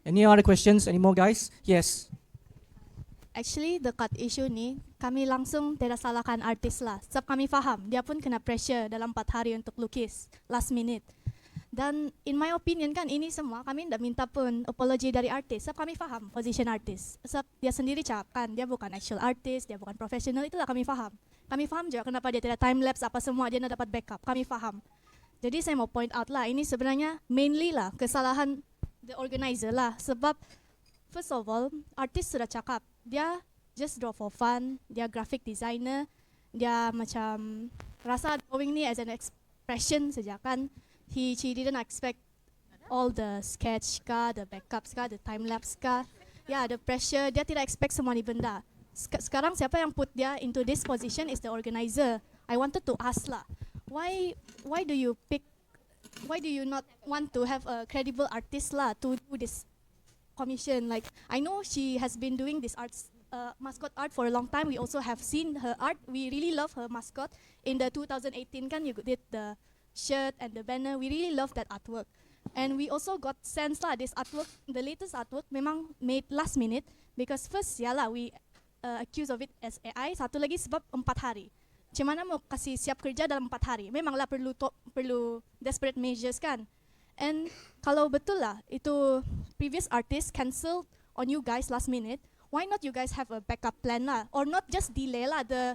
Any other questions? Any more guys? Yes. Actually, dekat isu ni, kami langsung tidak salahkan artis lah. Sebab kami faham, dia pun kena pressure dalam 4 hari untuk lukis, last minute. Dan in my opinion kan, ini semua kami tidak minta pun apology dari artis. Sebab kami faham position artis. Sebab dia sendiri cakap kan, dia bukan actual artist, dia bukan professional, itulah kami faham. Kami faham juga kenapa dia tidak time-lapse apa semua, dia nak dapat backup. Kami faham. Jadi saya mau point out lah, ini sebenarnya mainly lah kesalahan the organizer lah. Sebab first of all, artis sudah cakap, dia just draw for fun, dia graphic designer, dia macam rasa drawing ni as an expression saja kan. She didn't expect all the sketch kah, the backups kah, the time lapse kah. Yeah, the pressure, dia tidak expect semua ni benda. Sekarang siapa yang put dia into this position is the organizer. I wanted to ask lah, why do you not want to have a credible artist lah to do this commission? Like, I know she has been doing this arts, mascot art for a long time. We also have seen her art. We really love her mascot. In the 2018 kan, you did the shirt and the banner. We really love that artwork. And we also got sense lah, this artwork, the latest artwork memang made last minute. Because first, ya lah, we accuse of it as AI. Satu lagi sebab 4 hari. Macam mana mau kasih siap kerja dalam 4 hari? Memanglah perlu desperate measures kan. And kalau betul lah, itu previous artist cancel on you guys last minute, why not you guys have a backup plan lah? Or not just delay lah the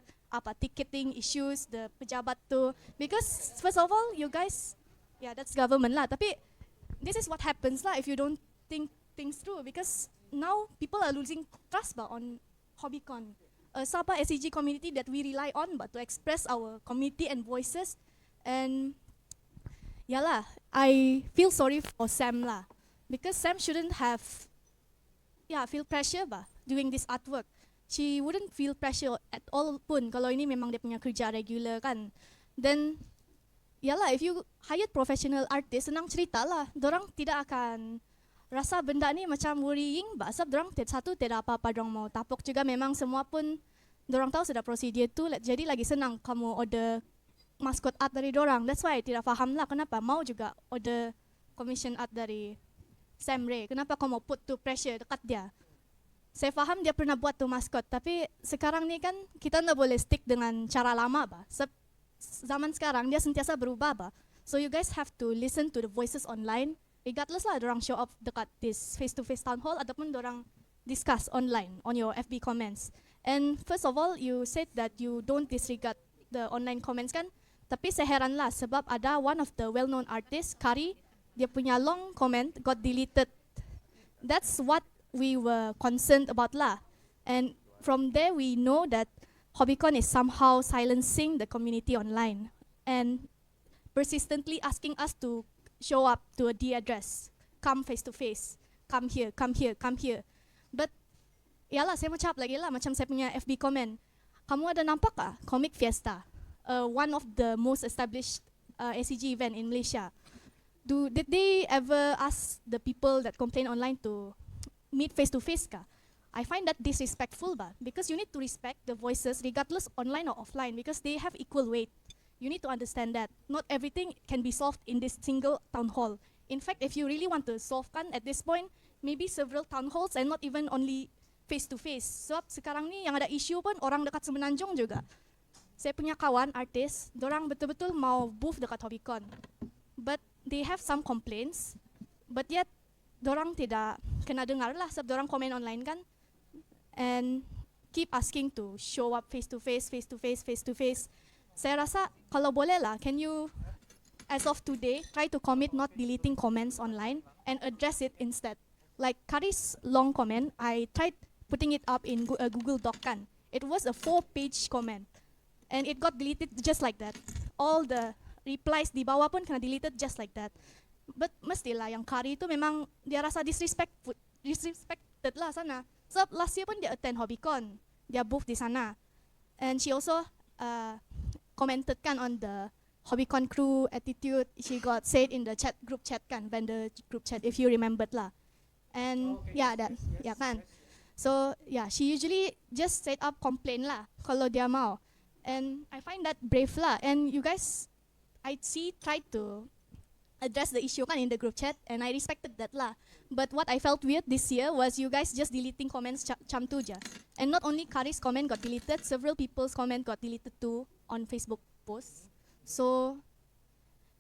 ticketing issues, the pejabat tu. Because first of all, you guys, yeah, that's government lah. Tapi this is what happens lah if you don't think things through. Because now people are losing trust bah on Hobbycon. Sabah SCG community that we rely on but to express our community and voices. And yeah lah, I feel sorry for Sam lah. Because Sam shouldn't have, feel pressure bah doing this artwork. She wouldn't feel pressure at all pun kalau ini memang dia punya kerja regular kan. Then, yalah, if you hired professional artist, senang cerita lah. Dorang tidak akan rasa benda ni macam worrying bah. Sebab dorang satu tidak apa-apa dorang mau tapok juga. Memang semua pun dorang tahu sudah prosedur tu. Jadi lagi senang kamu order mascot art dari dorang. That's why tidak faham lah kenapa mau juga order commission art dari Sam Ray. Kenapa kau mau put to pressure dekat dia? Saya faham dia pernah buat tu mascot, tapi sekarang ni kan kita tak boleh stick dengan cara lama bah. Zaman sekarang dia sentiasa berubah bah. So you guys have to listen to the voices online, regardless lah dorang show up dekat this face-to-face town hall ataupun dorang discuss online on your FB comments. And first of all, you said that you don't disregard the online comments kan? Tapi saya heran lah sebab ada one of the well-known artists, Kari, dia punya long comment got deleted. That's what we were concerned about lah. And from there we know that Hobbycon is somehow silencing the community online and persistently asking us to show up to a D address, come face to face, come here, come here, come here. But yalah, saya mau cakap lagi lah macam saya punya FB comment. Kamu ada nampak ah Comic Fiesta, one of the most established SCG event in Malaysia. Did they ever ask the people that complain online to meet face to face ka? I find that disrespectful ba, because you need to respect the voices regardless online or offline because they have equal weight. You need to understand that not everything can be solved in this single town hall. In fact, if you really want to solve kan at this point, maybe several town halls and not even only face to face. Sebab sekarang ni yang ada isu pun orang dekat Semenanjung juga. Saya punya kawan artis, dorang betul-betul mau booth dekat Hobbycon. But they have some complaints, but yet dorang tidak kena dengar lah sebab dorang komen online kan, and keep asking to show up face to face, face to face, face to face. Saya rasa kalau boleh lah, can you as of today try to commit not deleting comments online and address it instead. Like Kari's long comment, I tried putting it up in a Google Doc kan. It was a 4-page comment and it got deleted just like that. All the replies di bawah pun kena deleted just like that. But mestilah yang Kari tu memang dia rasa disrespected lah sana. So last year pun dia attend Hobbycon, dia booth di sana. And she also commented kan on the Hobbycon crew attitude. She got said in the group chat kan, vendor group chat if you remembered lah. And yeah, that yeah kan. So yeah, she usually just set up complain lah kalau dia mau. And I find that brave lah. And you guys, I see tried to address the issue kan in the group chat, and I respected that lah. But what I felt weird this year was you guys just deleting comments macam tu je. And not only Kari's comment got deleted, several people's comment got deleted too on Facebook posts. So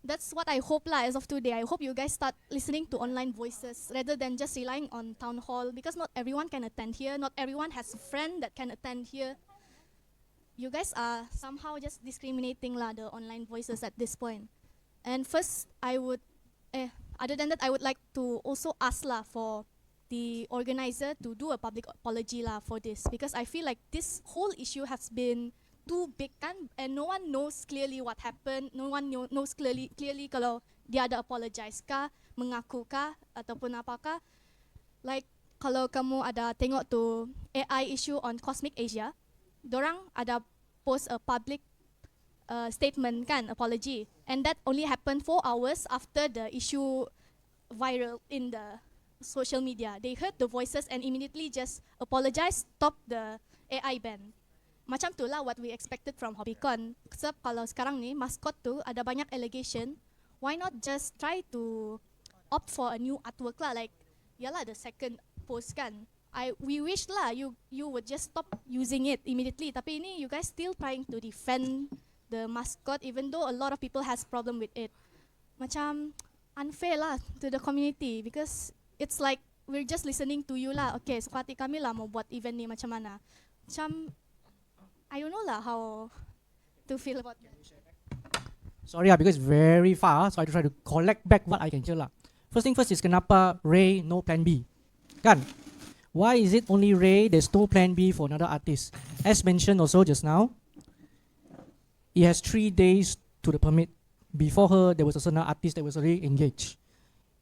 that's what I hope lah as of today. I hope you guys start listening to online voices rather than just relying on Townhall, because not everyone can attend here. Not everyone has a friend that can attend here. You guys are somehow just discriminating lah the online voices at this point. And first, other than that, I would like to also ask lah for the organizer to do a public apology lah for this, because I feel like this whole issue has been too big kan, and no one knows clearly what happened. No one knows clearly kalau dia ada apologize kah, mengaku kah, ataupun apakah. Like kalau kamu ada tengok tu AI issue on Cosmic Asia, dorang ada post a public statement kan, apology, and that only happened 4 hours after the issue viral in the social media. They heard the voices and immediately just apologize, stop the AI ban. Macam tu lah what we expected from Hobbycon. Sebab kalau sekarang ni mascot tu ada banyak allegation, why not just try to opt for a new artwork lah, like yalah the second post kan. We wish lah you would just stop using it immediately, tapi ini you guys still trying to defend the mascot even though a lot of people has problem with it. Macam unfair lah to the community, because it's like we're just listening to you lah. Okay, suka hati kami lah mau buat event ni macam mana. Macam I don't know lah how to feel about that. Sorry because it's very far, so I try to collect back what I can hear lah. First thing first is kenapa Ray no plan B? Kan? Why is it only Ray? There's no plan B for another artist. As mentioned also just now, he has 3 days to the permit. Before her, there was also another artist that was already engaged.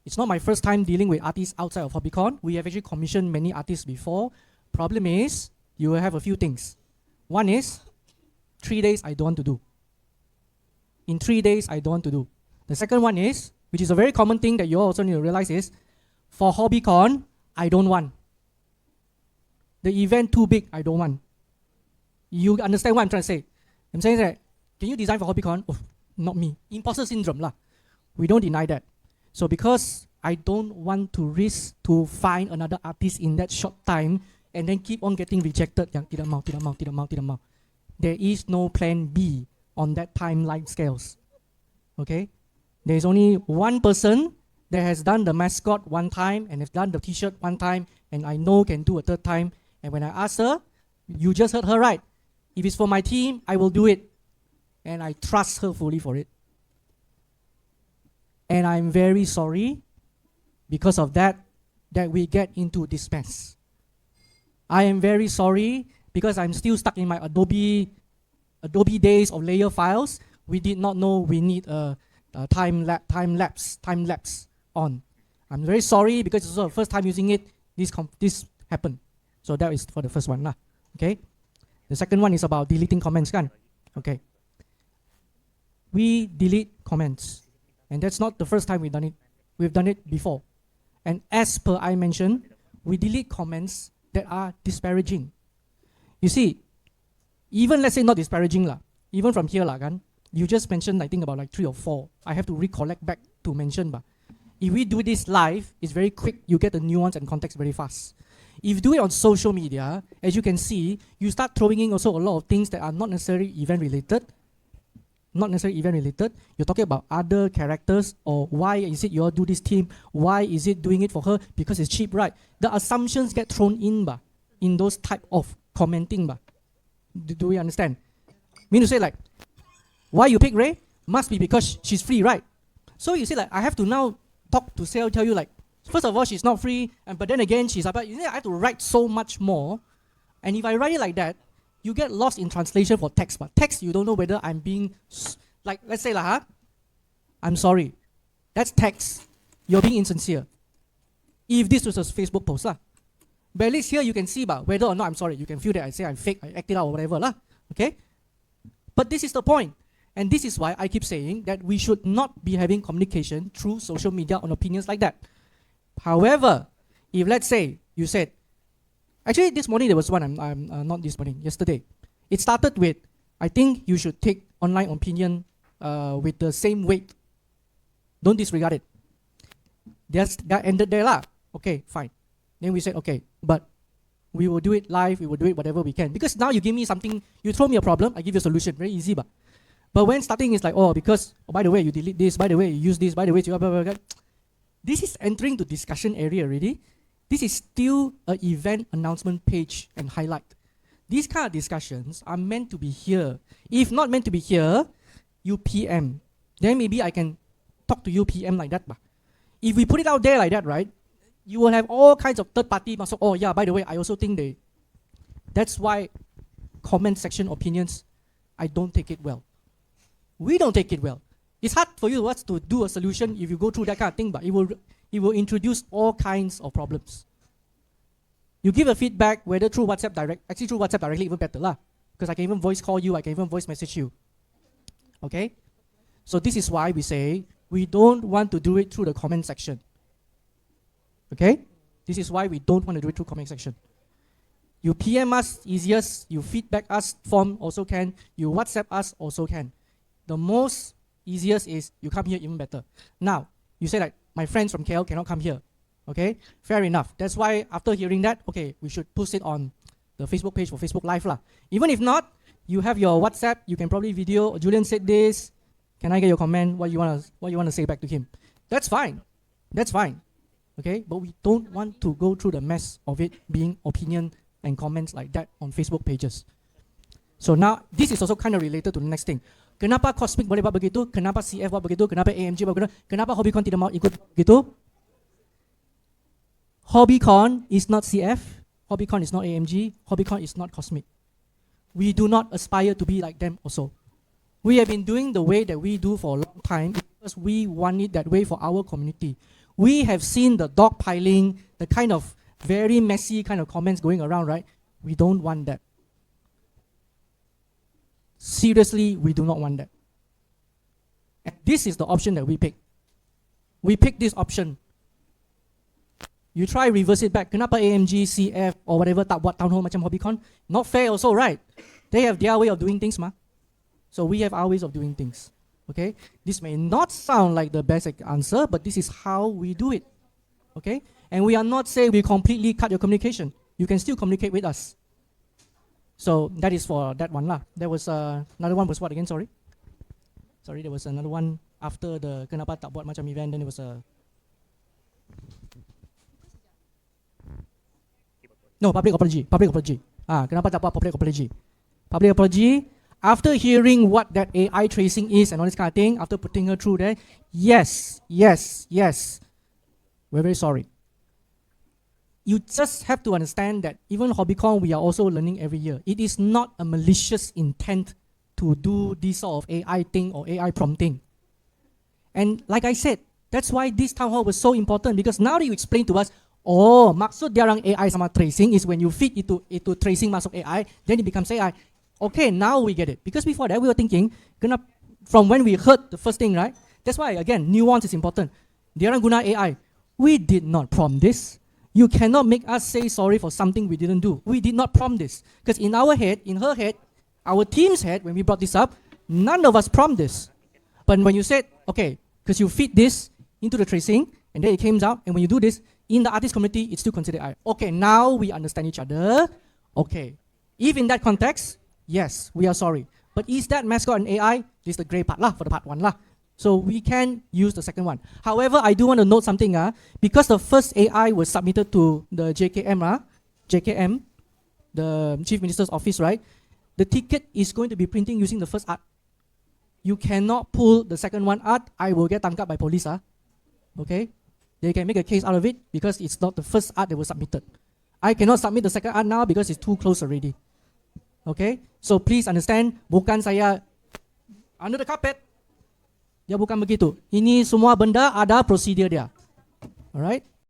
It's not my first time dealing with artists outside of Hobbycon. We have actually commissioned many artists before. Problem is, you will have a few things. One is, 3 days I don't want to do. In 3 days, I don't want to do. The second one is, which is a very common thing that you also need to realize is, for Hobbycon, I don't want. The event too big, I don't want. You understand what I'm trying to say? I'm saying that, can you design for Hobbycon? Oh, not me. Imposter syndrome lah. We don't deny that. So because I don't want to risk to find another artist in that short time and then keep on getting rejected, yang tidak mau. There is no plan B on that timeline scales. Okay? There is only one person that has done the mascot one time and has done the t-shirt one time, and I know can do a third time. And when I asked her, you just heard her right. If it's for my team, I will do it. And I trust her fully for it. And I'm very sorry because of that we get into this mess. I am very sorry because I'm still stuck in my Adobe days of layer files. We did not know we need a time lapse on. I'm very sorry because it's also the first time using it. This happened. So that is for the first one lah. Okay. The second one is about deleting comments kan. Okay. We delete comments, and that's not the first time we've done it. We've done it before. And as per I mentioned, we delete comments that are disparaging. You see, even let's say not disparaging lah, even from here lah kan, you just mentioned I think about like 3 or 4. I have to recollect back to mention ba. If we do this live, it's very quick. You get the nuance and context very fast. If you do it on social media, as you can see, you start throwing in also a lot of things that are not necessarily event related. You're talking about other characters, or why is it you all do this team? Why is it doing it for her? Because it's cheap, right? The assumptions get thrown in ba, in those type of commenting ba. Do we understand? Mean to say like, why you pick Ray? Must be because she's free, right? So you see like, I have to now tell you like, first of all, she's not free, but then again, she's about, you know, I have to write so much more. And if I write it like that, you get lost in translation for text. But text, you don't know whether I'm being, like, let's say lah, I'm sorry. That's text. You're being insincere. If this was a Facebook post lah. But at least here you can see whether or not I'm sorry. You can feel that I say I'm fake, I act it out or whatever lah. Okay? But this is the point. And this is why I keep saying that we should not be having communication through social media on opinions like that. However, if let's say you said, actually this morning there was one, not this morning, yesterday. It started with, I think you should take online opinion with the same weight. Don't disregard it. That ended there lah. Okay, fine. Then we said, okay, but we will do it live, we will do it whatever we can. Because now you give me something, you throw me a problem, I give you a solution, very easy. But when starting it's like, oh, because, oh, by the way, you delete this, by the way, you use this, by the way, you blah, blah, blah. This is entering the discussion area already. This is still an event announcement page and highlight. These kind of discussions are meant to be here. If not meant to be here, you PM. Then maybe I can talk to you PM like that. If we put it out there like that, right, you will have all kinds of third party. Oh yeah, by the way, I also think they. That's why comment section opinions, I don't take it well. We don't take it well. It's hard for you to do a solution if you go through that kind of thing, but it will introduce all kinds of problems. You give a feedback whether through WhatsApp direct, actually through WhatsApp directly even better lah, because I can even voice call you, I can even voice message you. Okay? So this is why we say we don't want to do it through the comment section. Okay? This is why we don't want to do it through comment section. You PM us easiest, you feedback us form also can, you WhatsApp us also can. The most easiest is you come here even better. Now, you say like, my friends from KL cannot come here. Okay, fair enough. That's why after hearing that, okay, we should post it on the Facebook page for Facebook Live lah. Even if not, you have your WhatsApp, you can probably video, Julian said this, can I get your comment, what you wanna say back to him? That's fine. That's fine. Okay, but we don't want to go through the mess of it being opinion and comments like that on Facebook pages. So now, this is also kind of related to the next thing. Kenapa Cosmic boleh buat begitu? Kenapa CF buat begitu? Kenapa AMG buat begitu? Kenapa Hobbycon tidak mau ikut begitu? Hobbycon is not CF. Hobbycon is not AMG. Hobbycon is not Cosmic. We do not aspire to be like them also. We have been doing the way that we do for a long time because we want it that way for our community. We have seen the dogpiling, the kind of very messy kind of comments going around, right? We don't want that. Seriously, we do not want that. And this is the option that we pick. We pick this option. You try reverse it back. Kenapa AMG, CF or whatever tak buat Townhall macam Hobbycon? Not fair also, right? They have their way of doing things, ma. So we have our ways of doing things. Okay? This may not sound like the best answer, but this is how we do it. Okay? And we are not saying we completely cut your communication. You can still communicate with us. So that is for that one lah. There was another one was what again? Sorry, there was another one after the kenapa tak buat macam event. Then there was a public apology. Kenapa tak buat public apology? Public apology. After hearing what that AI tracing is and all this kind of thing, after putting her through there, yes, we're very sorry. You just have to understand that even Hobbycon, we are also learning every year. It is not a malicious intent to do this sort of AI thing or AI prompting. And like I said, that's why this town hall was so important, because now that you explain to us, oh, maksud dia orang AI sama tracing is when you feed itu tracing masuk AI, then it becomes AI. Okay, now we get it. Because before that, we were thinking, from when we heard the first thing, right? That's why, again, nuance is important. Dia orang guna AI. We did not prompt this. You cannot make us say sorry for something we didn't do. We did not prompt this. Because in our head, in her head, our team's head, when we brought this up, none of us prompt this. But when you said, okay, because you feed this into the tracing, and then it came out, and when you do this, in the artist community, it's still considered AI. Okay, now we understand each other. Okay. If in that context, yes, we are sorry. But is that mascot an AI? This is the grey part lah, for the part one lah. So we can use the second one. However, I do want to note something. Because the first AI was submitted to the JKM, the Chief Minister's Office, right? The ticket is going to be printing using the first art. You cannot pull the second one art. I will get tangkap by police. Okay? They can make a case out of it because it's not the first art that was submitted. I cannot submit the second art now because it's too close already. Okay? So please understand, bukan saya under the carpet. Dia bukan begitu. Ini semua benda ada prosedur dia. Alright?